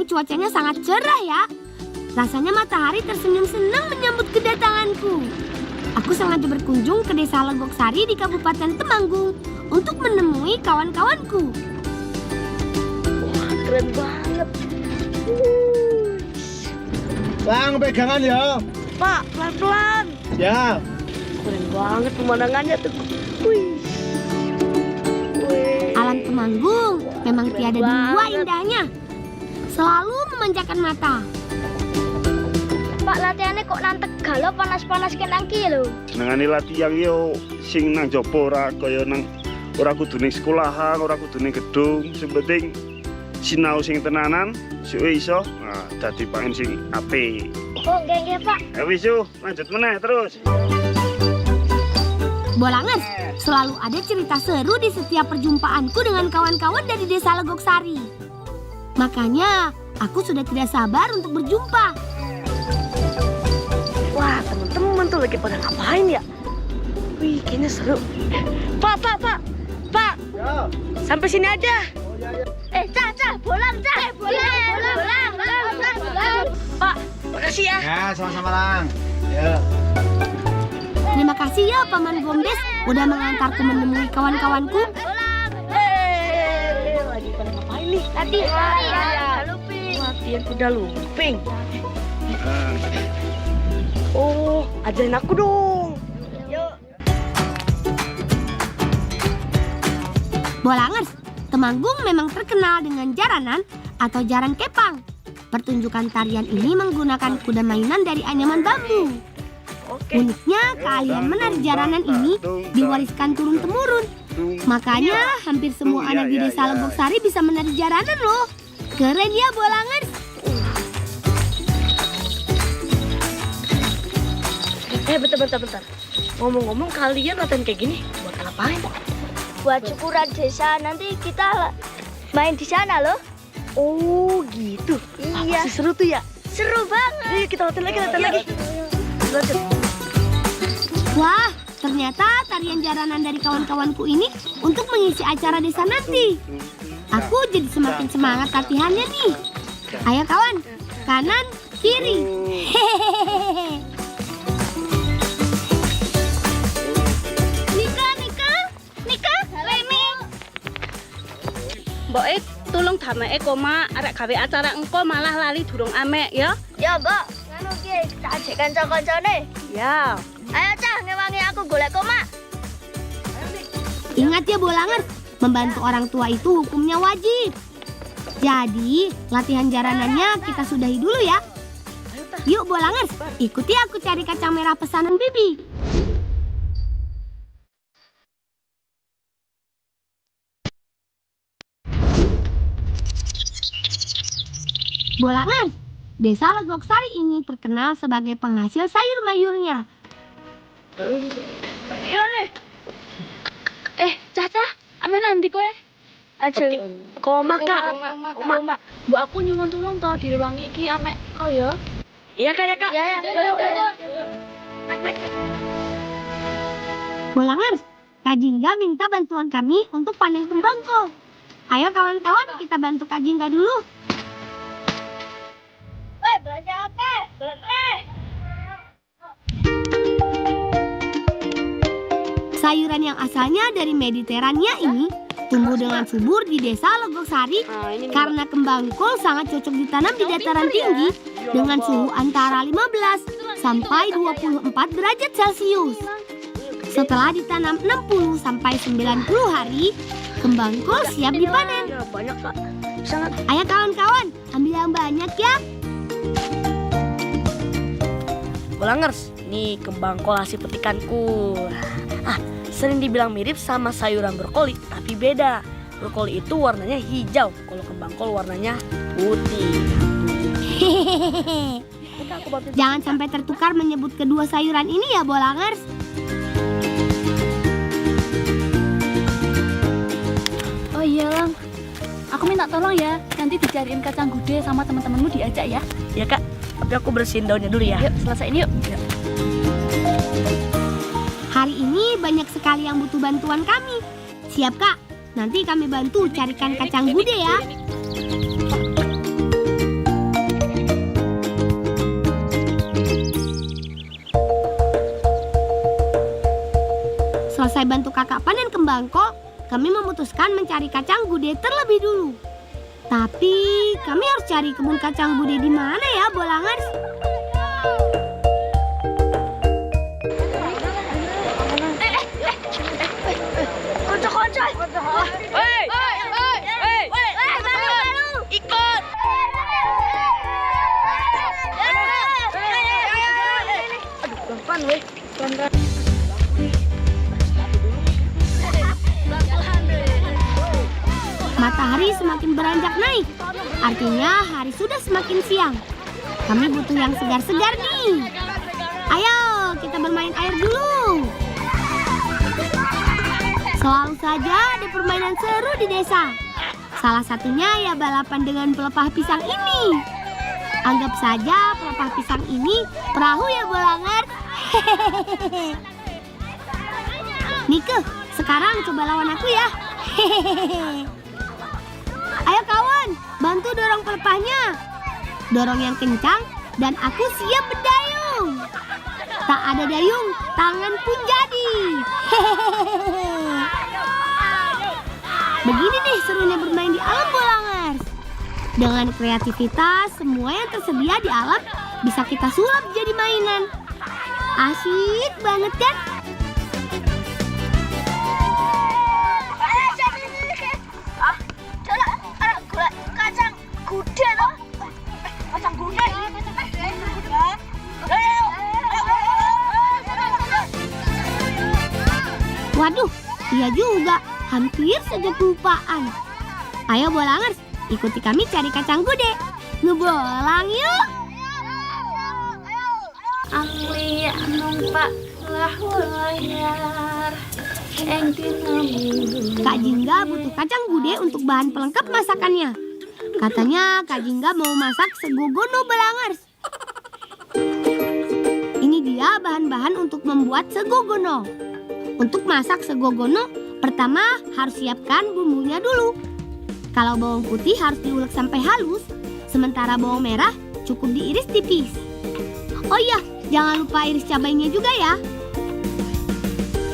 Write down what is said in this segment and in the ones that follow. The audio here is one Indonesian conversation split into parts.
ini cuacanya sangat cerah ya. Rasanya matahari tersenyum senang menyambut kedatanganku. Aku sengaja berkunjung ke Desa Legoksari di Kabupaten Temanggung untuk menemui kawan-kawanku. Wah, keren banget. Lang, pegangan ya. Pak, pelan-pelan. Ya. Keren banget pemandangannya tuh. Wih. Alam Temanggung memang tiada dua banget. indahnya. Selalu memanjakan mata. Pak, latihannya kok nang Tegal lo panas-panas kenang ki lho. Nangani latihan yo sing nang jopo ora kaya nang ora kudu ning sekolahan, ora kudu ning gedung, sing penting sinau sing tenanan, suwe iso dadi pangen sing apik. Oh, nggih Pak. Ya wis yo, lanjut meneh terus. Bolangers, selalu ada cerita seru di setiap perjumpaanku dengan kawan-kawan dari Desa Legoksari. Makanya, aku sudah tidak sabar untuk berjumpa. Wah, teman-teman tuh lagi pada ngapain ya? Wih, kayaknya seru. Pak. Ya. Sampai sini aja. Cah, bolang. Pak, makasih ya. Ya, sama-sama Lang. Ya. Terima kasih ya Paman Gombes udah mengantarku menemui kawan-kawanku. Lagi pada ngapain nih? Latihan kuda lumping. Oh, ajarin aku dong. Yuk. Bolangers, Temanggung memang terkenal dengan jaranan atau jaran kepang. Pertunjukan tarian ini menggunakan kuda mainan dari anyaman bambu. Oke. Uniknya, keahlian menari jaranan ini diwariskan turun-temurun. Makanya hampir semua anak di Desa Legoksari bisa menari jaranan loh. Keren ya Bolangers. Bentar. Ngomong-ngomong, kalian latihan kayak gini buat ngapain? Buat syukuran desa, nanti kita main di sana loh. Oh, gitu. Iya. Pasti seru tuh ya. Seru banget. Ayo kita latihan lagi. Lanjut. Wah, ternyata tarian jaranan dari kawan-kawanku ini untuk mengisi acara desa nanti. Aku jadi semakin semangat latihannya nih. Ayo kawan, kanan, kiri. Hehehe. Nika, Lemi. Mbok tulung dameke koma arek gawe acara engko malah lali durung amek ya. Ya, Mbak. Ngono ki, tak ajak kanca-kancane. Ya. Ayo, Cah, ngewangi aku golek koma. Ingat ya Bolangers, membantu orang tua itu hukumnya wajib. Jadi, latihan jaranannya kita sudahi dulu ya. Yuk Bolangers, ikuti aku cari kacang merah pesanan Bibi. Bolangers, Desa Legoksari ini terkenal sebagai penghasil sayur mayurnya. Caca, ame nanti kowe? Aja. Koma, Kak. Mbak, mbok aku nyuwun tulung to di ruang iki amek kok ya. Iya, Kak. Ya. Bolangers, Kak Jingga minta bantuan kami untuk panen kembangkol. Ayo kawan-kawan, kita bantu Kak Jingga dulu. Belanja apa? Sayuran yang asalnya dari Mediterania ini tumbuh dengan subur di Desa Legoksari karena kembangkol sangat cocok ditanam di dataran tinggi dengan suhu antara 15 sampai 24 derajat Celcius. Setelah ditanam 60 sampai 90 hari, kembangkol siap dipanen. Ya, banyak, Kak. Sangat. Ayo kawan-kawan, ambil yang banyak ya. Bolangers, nih kembangkol hasil petikanku. Sering dibilang mirip sama sayuran brokoli, tapi beda. Brokoli itu warnanya hijau, kalau kembangkol warnanya putih. Hehehe. Jangan sampai tertukar menyebut kedua sayuran ini ya Bolangers. Oh iya, Lang. Aku minta tolong ya, nanti dicariin kacang gude sama teman-temanmu diajak ya. Ya, Kak, tapi aku bersihin daunnya dulu ya. Yuk, selesaiin yuk. Hari ini banyak sekali yang butuh bantuan kami. Siap Kak, nanti kami bantu carikan kacang gude ya. Selesai bantu kakak panen kembang kol, kami memutuskan mencari kacang gude terlebih dulu. Tapi kami harus cari kebun kacang gude di mana ya, Bolangers? Ikut. Matahari semakin beranjak naik. Artinya hari sudah semakin siang. Kami butuh yang segar-segar nih. Ayo kita bermain air dulu. Selalu saja ada permainan seru di desa. Salah satunya ya balapan dengan pelepah pisang ini. Anggap saja pelepah pisang ini perahu ya, Bolangers. Hehehe. Nike, sekarang coba lawan aku ya. Hehehe. Ayo kawan, bantu dorong pelepahnya. Dorong yang kencang dan aku siap berdayung. Tak ada dayung, tangan pun jadi. Hehehe. Begini nih serunya bermain di alam, Bolangers. Dengan kreativitas, semua yang tersedia di alam bisa kita sulap jadi mainan. Asik banget kan? Waduh, iya juga. Hampir saja kelupaan. Ayo Bolangers, ikuti kami cari kacang gude. Ngebolang yuk. Angli numpak lahu layar ing dinamu. Kak Jingga butuh kacang gude untuk bahan pelengkap masakannya. Katanya Kak Jingga mau masak segogono, Bolangers. Ini dia bahan-bahan untuk membuat segogono. Untuk masak segogono, pertama harus siapkan bumbunya dulu. Kalau bawang putih harus diulek sampai halus, sementara bawang merah cukup diiris tipis. Oh iya, jangan lupa iris cabainya juga ya.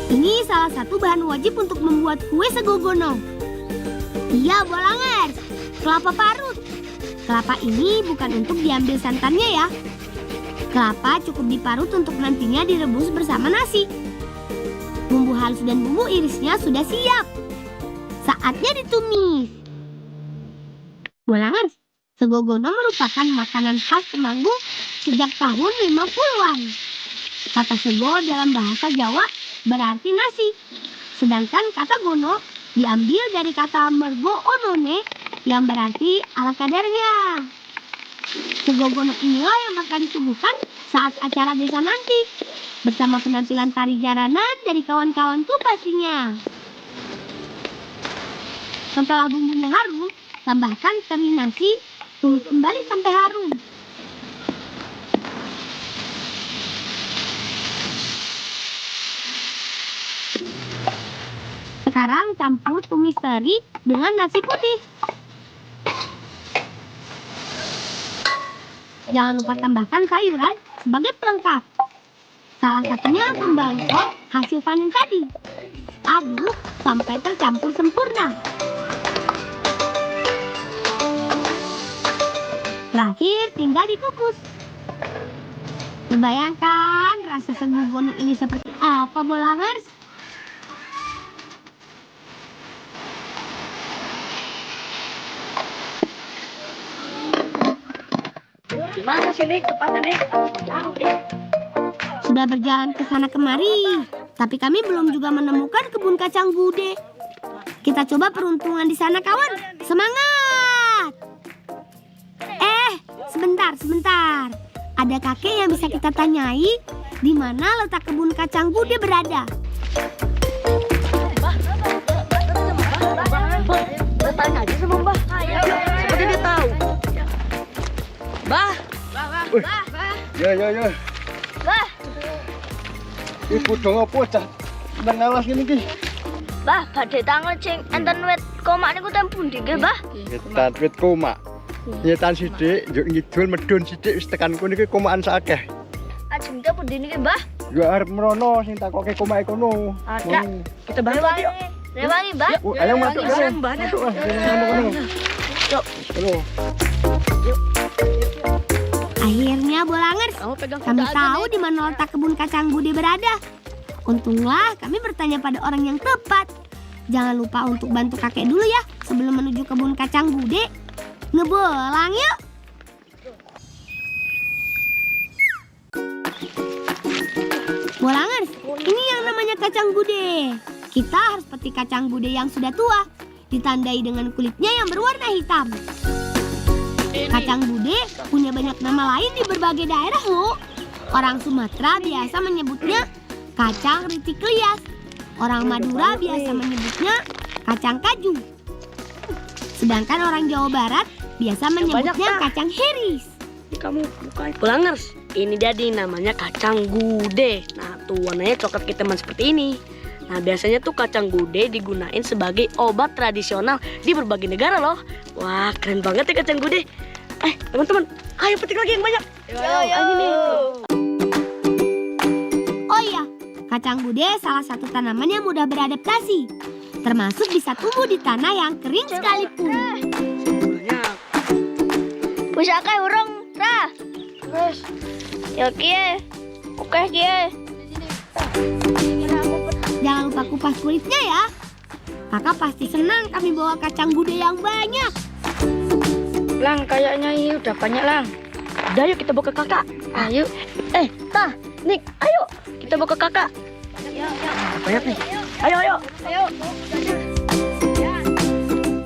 Ini salah satu bahan wajib untuk membuat kue segogono. Iya, Bolangers, kelapa parut. Kelapa ini bukan untuk diambil santannya ya. Kelapa cukup diparut untuk nantinya direbus bersama nasi. Bumbu halus dan bumbu irisnya sudah siap. Saatnya ditumis. Bolangers, segogono merupakan makanan khas Temanggung sejak tahun 50-an. Kata sego dalam bahasa Jawa berarti nasi. Sedangkan kata gono diambil dari kata mergo onone yang berarti ala kadarnya. Segogono inilah yang akan disuguhkan saat acara desa nanti. Bersama penampilan tari jaranan dari kawan-kawanku pastinya. Setelah bumbunya harum, tambahkan teri nasi, tumis kembali sampai harum. Sekarang campur tumis teri dengan nasi putih. Jangan lupa tambahkan sayuran sebagai pelengkap. Salah satunya kembang kol hasil panen tadi. Aduk sampai tercampur sempurna. Terakhir tinggal dikukus. Bayangkan rasa segogono ini seperti apa, Bolangers? Gimana sih nih tepatnya nih? Sudah berjalan ke sana kemari, tapi kami belum juga menemukan kebun kacang gude. Kita coba peruntungan di sana, kawan. Semangat! Sebentar. Ada kakek yang bisa kita tanyai di mana letak kebun kacang gude berada. Tanya aja sama Mbah. Seperti dia tahu. Mbah. Ya. Bah, Ibu dong apa cah? Menawas ngene iki. bah, badhe tanglet sing enten wit komak niku ten pundi nggih, Bah? Nyetan wit komak. Nyetan sithik, njuk ngidul medun sithik wis tekan kono iki komakan sakeh. Ajeng te pundi niki, Bah? Ya arep merono sing takoke komae kono. Ada. Kita bantu aja yuk. Rewangi, Mbak. Ayo masuk Barang kene. banyak. Masuk lah, kono. Yuk. Ayo. Akhirnya Bolangers, Kamu pegang kami kuda aja tahu nih. di mana letak kebun kacang Bude berada. Untunglah kami bertanya pada orang yang tepat. Jangan lupa untuk bantu kakek dulu ya sebelum menuju kebun kacang Bude. Ngebolang yuk. Bolangers, ini yang namanya kacang Bude. Kita harus petik kacang Bude yang sudah tua, ditandai dengan kulitnya yang berwarna hitam. Kacang Bude punya banyak nama lain di berbagai daerah loh. Orang Sumatera biasa menyebutnya kacang ritiklias. Orang Madura biasa menyebutnya kacang kaju. Sedangkan orang Jawa Barat biasa menyebutnya banyak, Pak. kacang heris. Kamu bukain. Bolangers, ini jadi namanya kacang gude. Nah, tuh warnanya coklat keteman seperti ini. Nah, biasanya tuh kacang gude digunain sebagai obat tradisional di berbagai negara loh. Wah, keren banget ya kacang gude. Teman-teman, ayo petik lagi yang banyak. Ini nih. Oh iya, kacang Bude salah satu tanaman yang mudah beradaptasi. Termasuk bisa tumbuh di tanah yang kering sekalipun. Banyak. Bisa kae urung, Ra. Wes. Ya kiye. Oke kiye. Jangan lupa kupas kulitnya ya. Kakak pasti senang kami bawa kacang Bude yang banyak. Lang, kayaknya ini udah banyak, Lang. Udah yuk kita bawa ke kakak. Ayo. Tah, Nik, ayo kita bawa ke kakak. Banyak nih. Ayo.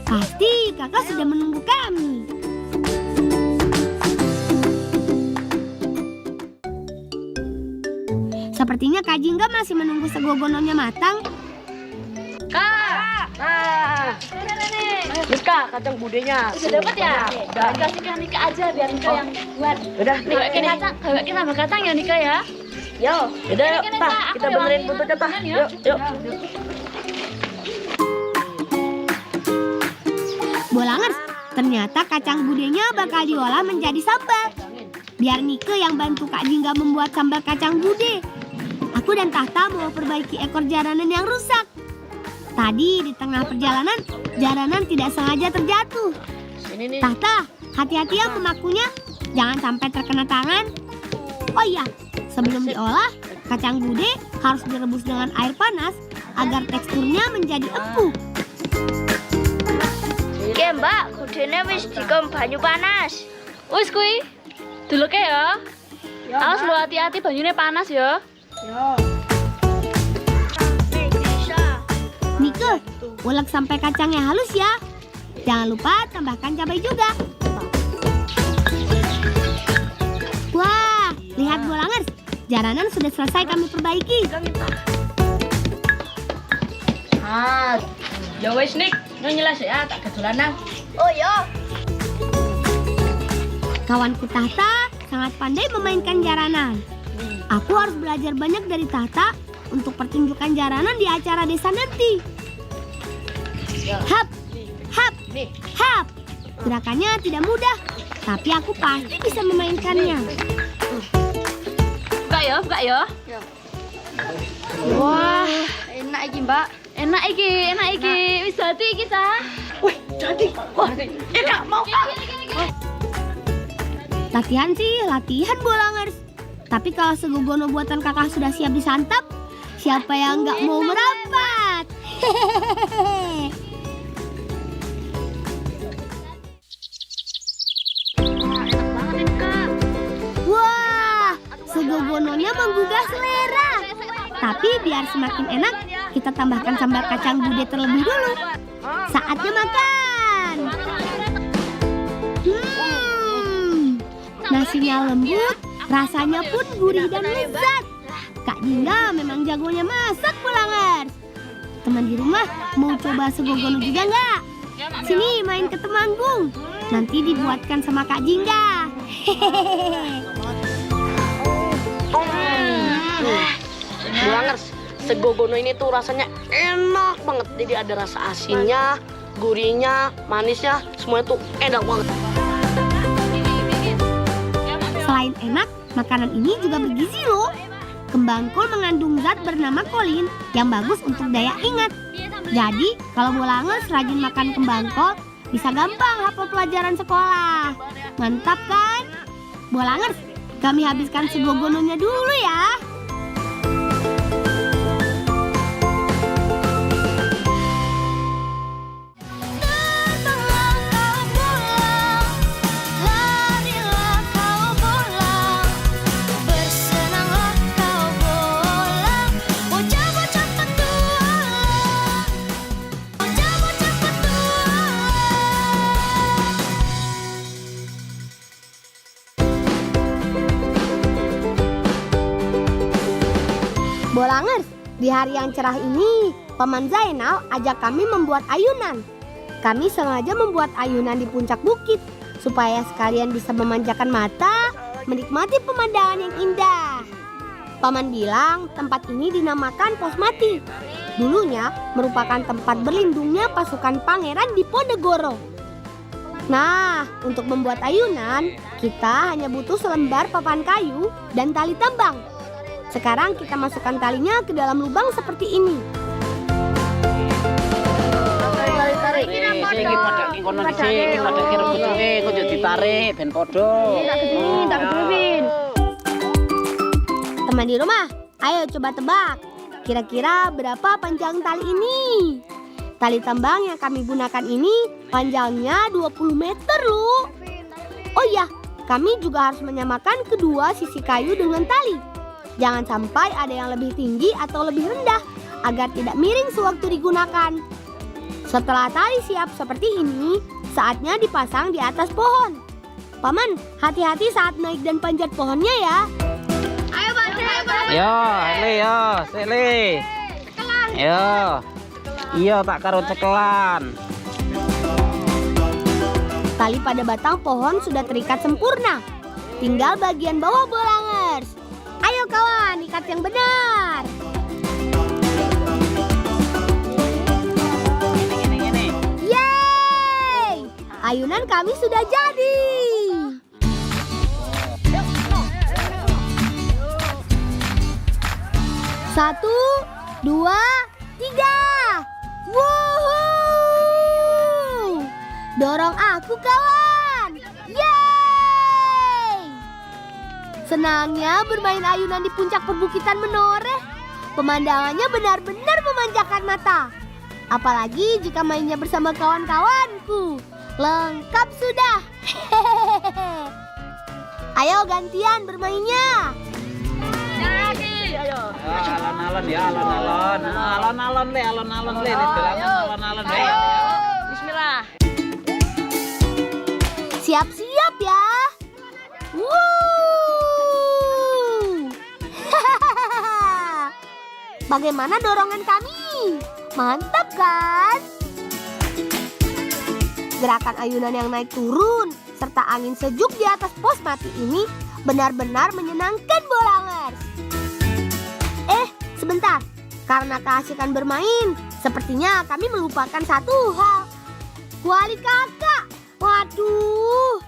Pasti kakak sudah menunggu kami. Sepertinya Kak Jingga masih menunggu segogononya matang. Kak. Nah. Nih Kak, kacang budenya. Udah dapat ya? Udah kasih ke Nika aja biar Nika yang buat. Udah, nih. Bawain nambah kacang ya Nika ya. Yo, udah yuk, Kene, Tah, Kak, aku kita yang benerin wangi buntutnya, Tah. ya. Yuk. Bolangers, ternyata kacang budenya bakal diolah menjadi sambal. Biar Nike yang bantu Kak Jingga membuat sambal kacang bude. Aku dan Tahta mau perbaiki ekor jaranan yang rusak. Tadi di tengah perjalanan, jaranan tidak sengaja terjatuh. Ini nih. Tahta, hati-hati ya memakunya. Jangan sampai terkena tangan. Oh iya, sebelum diolah, kacang bude harus direbus dengan air panas agar teksturnya menjadi empuk. Oke, Mbak, kudune wis dikom banyu panas. Wis kuwi. Duluke ya. Awas lo hati-hati banyune panas ya. Nike, ulek sampai kacangnya halus ya. Jangan lupa tambahkan cabai juga. Wah, lihat Bolangers, jaranan sudah selesai kami perbaiki. Ya wes Nik, nyelas ya, tak kedolanan. Oh ya. Kawanku Tahta sangat pandai memainkan jaranan. Aku harus belajar banyak dari Tahta untuk pertunjukan jaranan di acara desa nanti. Hap, hap, hap. Gerakannya tidak mudah, tapi aku pasti bisa memainkannya. Buka ya. Wah, enak iki, Mbak. Enak iki. Wis dadi iki ta. Wih, jadi. Wah, Kak, mau Kak. Latihan sih, latihan Bolangers. Tapi kalau segogono buatan kakak sudah siap disantap, siapa yang nggak mau merapat? Hehehe. Wah, segogononya menggugah selera. Tapi biar semakin enak, kita tambahkan sambal kacang bude terlebih dulu. Saatnya makan. Nasinya lembut, rasanya pun gurih dan lezat. Kak Dinda memang jagonya masak Bolangers. Teman di rumah mau coba segogono juga nggak? Sini main ke Temanggung. Nanti dibuatkan sama Kak Jingga. Bolangers, segogono ini tuh rasanya enak banget. Jadi ada rasa asinnya, gurihnya, manisnya, semuanya tuh enak banget. Selain enak, makanan ini juga bergizi loh. Kembang kol mengandung zat bernama kolin yang bagus untuk daya ingat. Jadi, kalau Bolangers rajin makan kembang kol, bisa gampang hafal pelajaran sekolah. Mantap kan? Bolangers, kami habiskan segogononya dulu ya. Bolangers, di hari yang cerah ini, Paman Zainal ajak kami membuat ayunan. Kami sengaja membuat ayunan di puncak bukit, supaya sekalian bisa memanjakan mata, menikmati pemandangan yang indah. Paman bilang tempat ini dinamakan Pos Mati. Dulunya merupakan tempat berlindungnya pasukan pangeran Diponegoro. Nah, untuk membuat ayunan, kita hanya butuh selembar papan kayu dan tali tambang. Sekarang kita masukkan talinya ke dalam lubang seperti ini. Teman di rumah, ayo coba tebak. Kira-kira berapa panjang tali ini? Tali tambang yang kami gunakan ini panjangnya 20 meter loh. Oh iya, kami juga harus menyamakan kedua sisi kayu dengan tali. Jangan sampai ada yang lebih tinggi atau lebih rendah agar tidak miring sewaktu digunakan. Setelah tali siap seperti ini, saatnya dipasang di atas pohon. Paman, hati-hati saat naik dan panjat pohonnya ya. Ayo, Pak. Yo, Li, yo, Sili. Yo. Iya, tak karo cekelan. Tali pada batang pohon sudah terikat sempurna. Tinggal bagian bawah Bolangers. Ayo kawan, ikat yang benar. Yeay! Ayunan kami sudah jadi. Satu, dua, tiga. Wuhuu! Dorong aku kawan. Yeay! Senangnya bermain ayunan di puncak perbukitan menoreh. Pemandangannya benar-benar memanjakan mata. Apalagi jika mainnya bersama kawan-kawanku. Lengkap sudah. Ayo gantian bermainnya. Alon-alon ya, alon-alon. Alon-alon le, alon-alon le. Alon-alon le. Bismillah. Siap-siap ya. Bagaimana dorongan kami? Mantap kan? Gerakan ayunan yang naik turun serta angin sejuk di atas pos mati ini benar-benar menyenangkan Bolangers. Sebentar, karena keasikan bermain, sepertinya kami melupakan satu hal. Kuali kakak, waduh.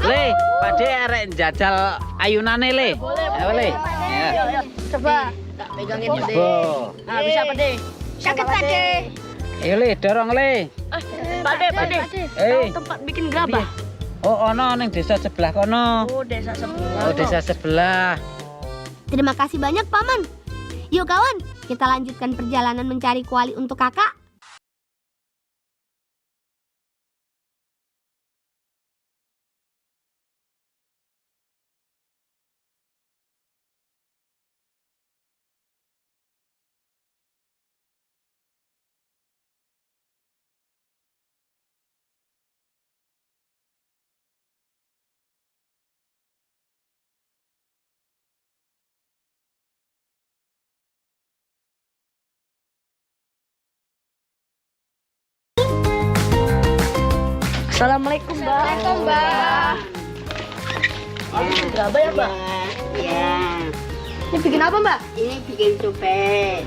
Le, Pakde arek jajal ayunane le. Boleh. Ya. Coba. Tak pegangin Pakde. Nah, bisa Pakde. Sakit, Pakde. Ayo le, dorong le. Pakde. Tempat bikin gerabah. Oh, ono ning desa sebelah kono. Oh, desa sebelah. Oh, desa sebelah. Terima kasih banyak Paman. Yuk kawan, kita lanjutkan perjalanan mencari kuali untuk kakak. Assalamualaikum, Mbak. Waalaikumsalam, Mbak. Gerabah ya, Mbak? Ya, Ini bikin apa Mbak? ini bikin cupet.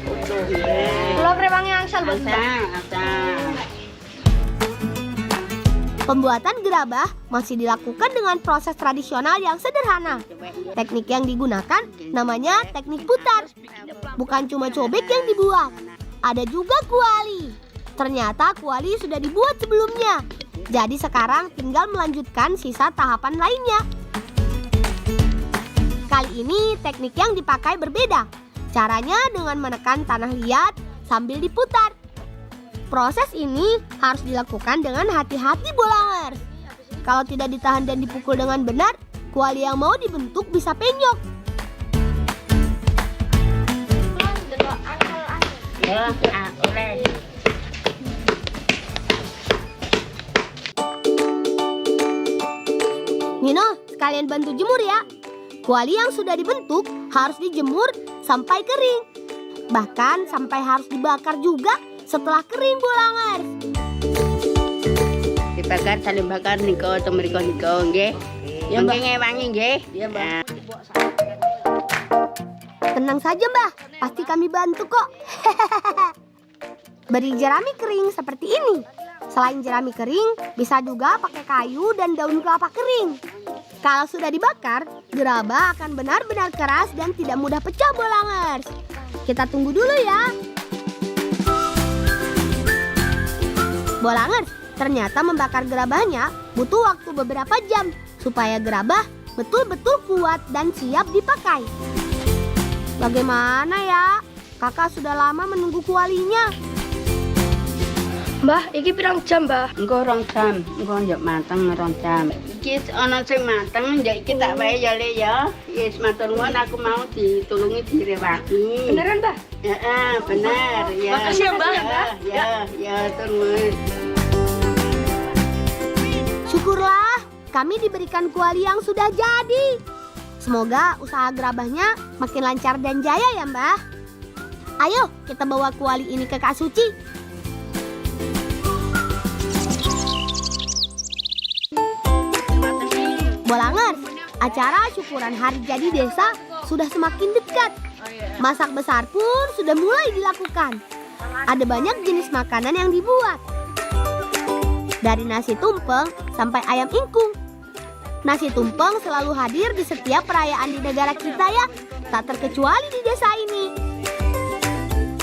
Pulau Prewangnya angsal buat Mbak. Asal. Pembuatan gerabah masih dilakukan dengan proses tradisional yang sederhana. Teknik yang digunakan namanya teknik putar. Bukan cuma cobek yang dibuat, ada juga kuali. Ternyata kuali sudah dibuat sebelumnya. Jadi sekarang tinggal melanjutkan sisa tahapan lainnya. Kali ini teknik yang dipakai berbeda. Caranya dengan menekan tanah liat sambil diputar. Proses ini harus dilakukan dengan hati-hati bolangers. Kalau tidak ditahan dan dipukul dengan benar, kuali yang mau dibentuk bisa penyok. Ya, oleh. Nino, sekalian bantu jemur ya. Kuali yang sudah dibentuk harus dijemur sampai kering. Bahkan sampai harus dibakar juga setelah kering bolangers. Dibakar saling bakar niko atau mereka nggih. Ya Mbak wangi nggih. Ya Mbak. Tenang saja Mbah, pasti kami bantu kok. Beri jerami kering seperti ini. Selain jerami kering, bisa juga pakai kayu dan daun kelapa kering. Kalau sudah dibakar, gerabah akan benar-benar keras dan tidak mudah pecah bolangers. Kita tunggu dulu ya. Bolangers, ternyata membakar gerabahnya butuh waktu beberapa jam supaya gerabah betul-betul kuat dan siap dipakai. Bagaimana ya? Kakak sudah lama menunggu kualinya. Mbah, iki pirang jam, Mbah? Engko 2 jam, engko njak mateng 2 jam. Iki ana sing mateng, njak iki tak wae ya Le ya. Wis matur nuwun aku mau ditulungi direwaki. Beneran, Mbah? Heeh, bener ya. Makasih ya, Mbah. Ya, turun. Syukurlah, kami diberikan kuali yang sudah jadi. Semoga usaha gerabahnya makin lancar dan jaya ya, Mbah. Ayo, kita bawa kuali ini ke Kak Suci. Bolangers, acara syukuran hari jadi desa sudah semakin dekat. Masak besar pun sudah mulai dilakukan. Ada banyak jenis makanan yang dibuat. Dari nasi tumpeng sampai ayam ingkung. Nasi tumpeng selalu hadir di setiap perayaan di negara kita ya, tak terkecuali di desa ini.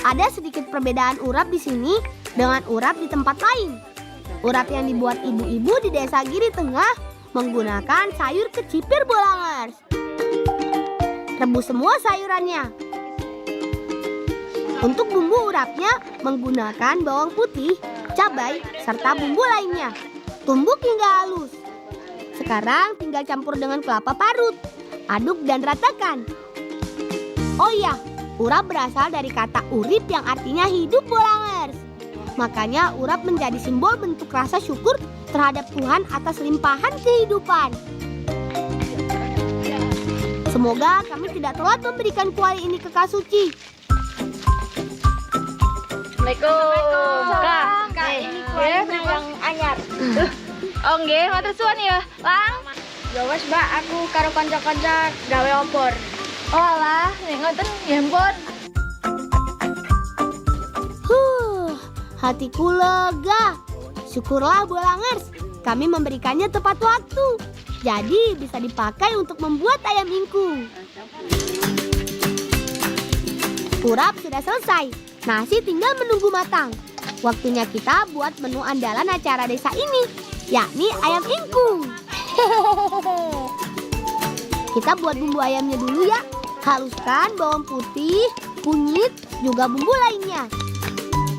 Ada sedikit perbedaan urap di sini dengan urap di tempat lain. Urap yang dibuat ibu-ibu di desa Giri Tengah menggunakan sayur kecipir bolangers. Rebus semua sayurannya. Untuk bumbu urapnya menggunakan bawang putih, cabai, serta bumbu lainnya. Tumbuk hingga halus. Sekarang tinggal campur dengan kelapa parut. Aduk dan ratakan. Oh iya, urap berasal dari kata urip yang artinya hidup bolangers. Makanya urap menjadi simbol bentuk rasa syukur terhadap Tuhan atas limpahan kehidupan. Semoga kami tidak telat memberikan kuali ini ke Kak Suci. Assalamualaikum. Kak, ini kualinya yang anyar. Oh nggih, matur suwun ya, Lang. Ya wis, Mbak, aku karo kanca-kanca gawe opor. Oh alah, nek ngoten ya ampun. Hatiku lega. Syukurlah bolangers, kami memberikannya tepat waktu. Jadi bisa dipakai untuk membuat ayam ingkung. Urap sudah selesai. Nasi tinggal menunggu matang. Waktunya kita buat menu andalan acara desa ini, yakni ayam ingkung. Kita buat bumbu ayamnya dulu ya. Haluskan bawang putih, kunyit, juga bumbu lainnya.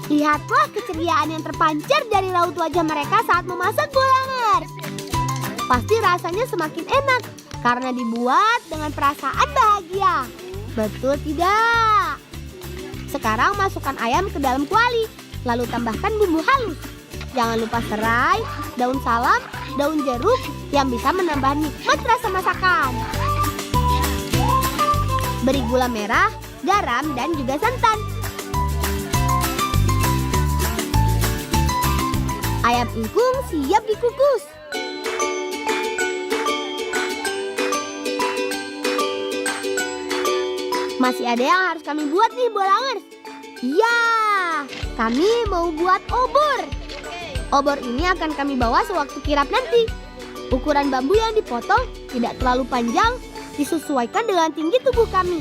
Lihatlah keceriaan yang terpancar dari raut wajah mereka saat memasak bolangers. Pasti rasanya semakin enak karena dibuat dengan perasaan bahagia. Betul tidak? Sekarang masukkan ayam ke dalam kuali, lalu tambahkan bumbu halus. Jangan lupa serai, daun salam, daun jeruk yang bisa menambah nikmat rasa masakan. Beri gula merah, garam, dan juga santan. Ayam ingkung siap dikukus. Masih ada yang harus kami buat nih bolangers. Ya, kami mau buat obor. Obor ini akan kami bawa sewaktu kirap nanti. Ukuran bambu yang dipotong tidak terlalu panjang, disesuaikan dengan tinggi tubuh kami.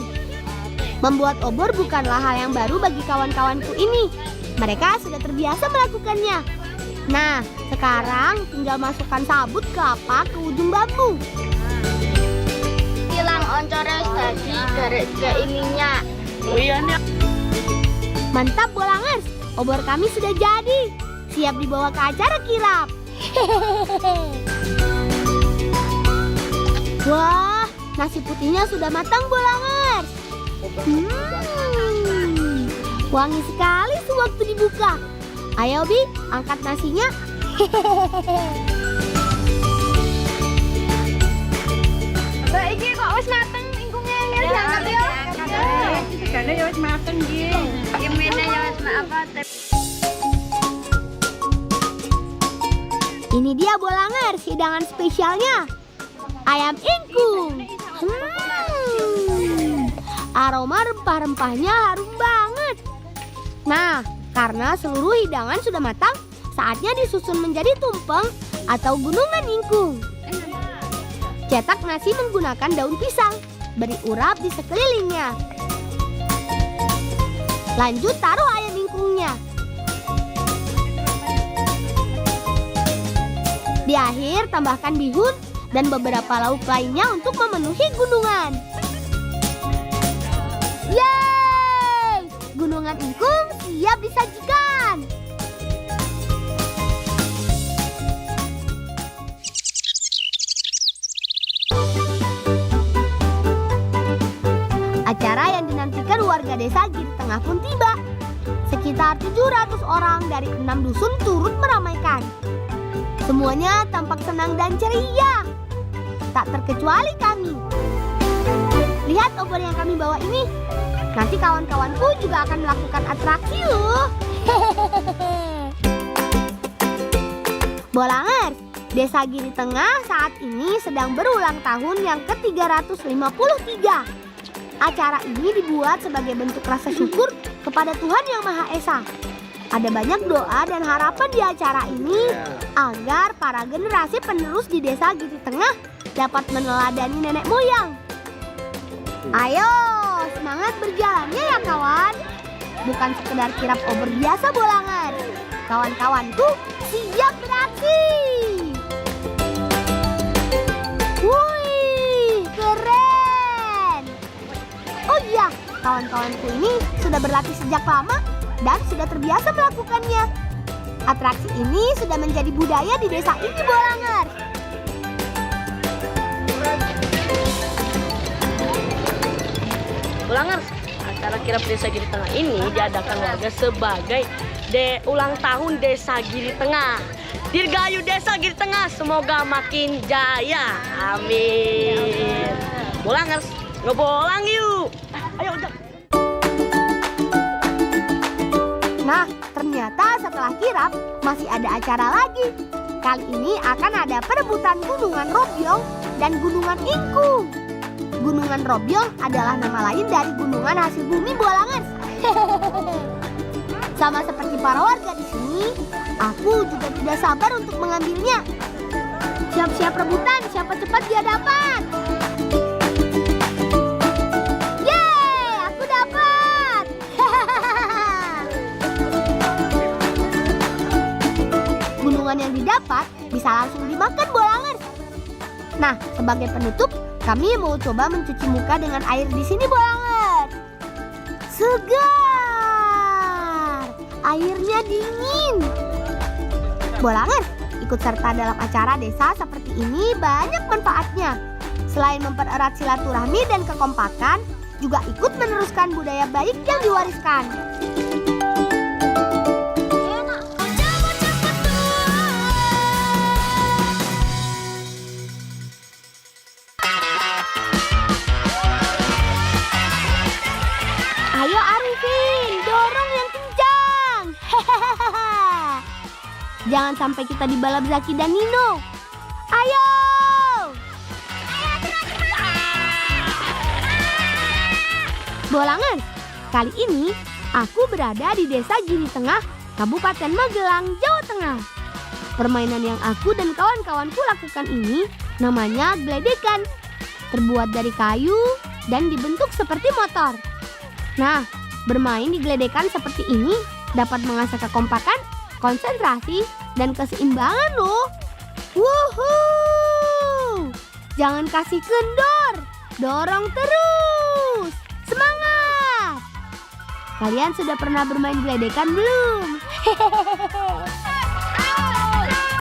Membuat obor bukanlah hal yang baru bagi kawan-kawanku ini. Mereka sudah terbiasa melakukannya. Nah, sekarang tinggal masukkan sabut kelapa ke ujung bambu. Hilang oncornya tadi gara-gara ininya. Oh iya nih. Mantap Bolangers, obor kami sudah jadi. Siap dibawa ke acara kirap. Wah, nasi putihnya sudah matang Bolangers. Wangi sekali sewaktu dibuka. Ayo Bi, angkat nasinya. Mbak iki kok wis mateng ingkungnya ini diangkat ya. Segala ya wis mateng nggih. Gimana ya wis apa Ini dia Bolangers, hidangan spesialnya. Ayam ingkung. Aroma rempah-rempahnya harum banget. Nah, karena seluruh hidangan sudah matang, saatnya disusun menjadi tumpeng atau gunungan ingkung. Cetak nasi menggunakan daun pisang, beri urap di sekelilingnya. Lanjut taruh ayam ingkungnya. Di akhir tambahkan bihun dan beberapa lauk lainnya untuk memenuhi gunungan. Yeay! Gunungan ingkung siap disajikan. Acara yang dinantikan warga desa Giri Tengah pun tiba. Sekitar 700 orang dari 6 dusun turut meramaikan. Semuanya tampak senang dan ceria. Tak terkecuali kami. Lihat obor yang kami bawa ini. Nanti kawan-kawanku juga akan melakukan atraksi loh. Bolangers, Desa Giri Tengah saat ini sedang berulang tahun yang ke-353. Acara ini dibuat sebagai bentuk rasa syukur kepada Tuhan Yang Maha Esa. Ada banyak doa dan harapan di acara ini agar para generasi penerus di Desa Giri Tengah dapat meneladani nenek moyang. Ayo, semangat berjalannya ya kawan. Bukan sekedar kirap obor biasa Bolangers. Kawan-kawanku siap beraksi. Wih, keren. Oh iya, kawan-kawanku ini sudah berlatih sejak lama dan sudah terbiasa melakukannya. Atraksi ini sudah menjadi budaya di desa ini Bolangers. Bolangers, acara kirap Desa Giri Tengah ini diadakan warga sebagai ulang tahun Desa Giri Tengah. Dirgahayu Desa Giri Tengah semoga makin jaya. Amin. Bolangers, ngebolang yuk. Ayo udah. Nah, ternyata setelah kirap masih ada acara lagi. Kali ini akan ada perebutan Gunungan Robyong dan Gunungan Ingkung. Gunungan Robyong adalah nama lain dari gunungan hasil bumi Bolangers. Sama seperti para warga di sini, aku juga tidak sabar untuk mengambilnya. Siap-siap rebutan, siapa cepat dia dapat. Yeay, aku dapat. Gunungan yang didapat bisa langsung dimakan Bolangers. Nah, sebagai penutup, kami mau coba mencuci muka dengan air di sini Bolangers. Segar, airnya dingin. Bolangers, ikut serta dalam acara desa seperti ini banyak manfaatnya. Selain mempererat silaturahmi dan kekompakan, juga ikut meneruskan budaya baik yang diwariskan. Ayo Arifin, dorong yang kencang. Jangan sampai kita dibalap Zaki dan Nino. Ayo. Bolangers, kali ini aku berada di Desa Giri Tengah, Kabupaten Magelang, Jawa Tengah. Permainan yang aku dan kawan-kawanku lakukan ini namanya gledekan. Terbuat dari kayu dan dibentuk seperti motor. Nah, bermain di gledekan seperti ini dapat mengasah kekompakan, konsentrasi, dan keseimbangan loh. Wuhuu! Jangan kasih kendor, dorong terus. Semangat! Kalian sudah pernah bermain gledekan belum? Hehehe.